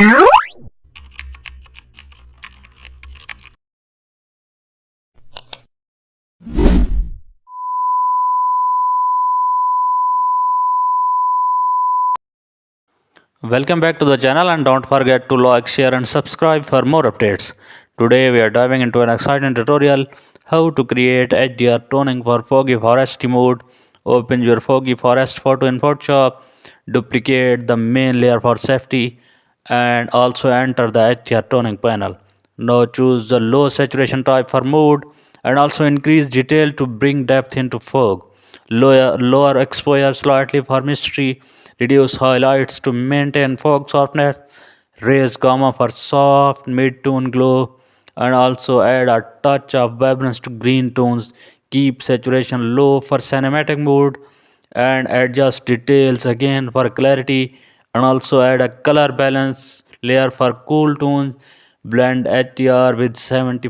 Welcome back to the channel and don't forget to like, share and subscribe for more updates. Today we are diving into an exciting tutorial how to create HDR toning for foggy forest mode. Open your foggy forest photo in Photoshop, duplicate the main layer for safety and also enter the HDR toning panel. Now choose the low saturation type for mode and also increase detail to bring depth into fog. Lower exposure slightly for mystery, reduce highlights to maintain fog softness, raise gamma for soft mid-tone glow, and also add a touch of vibrance to green tones. Keep saturation low for cinematic mode and adjust details again for clarity, and also add a color balance layer for cool tones. Blend HDR with 70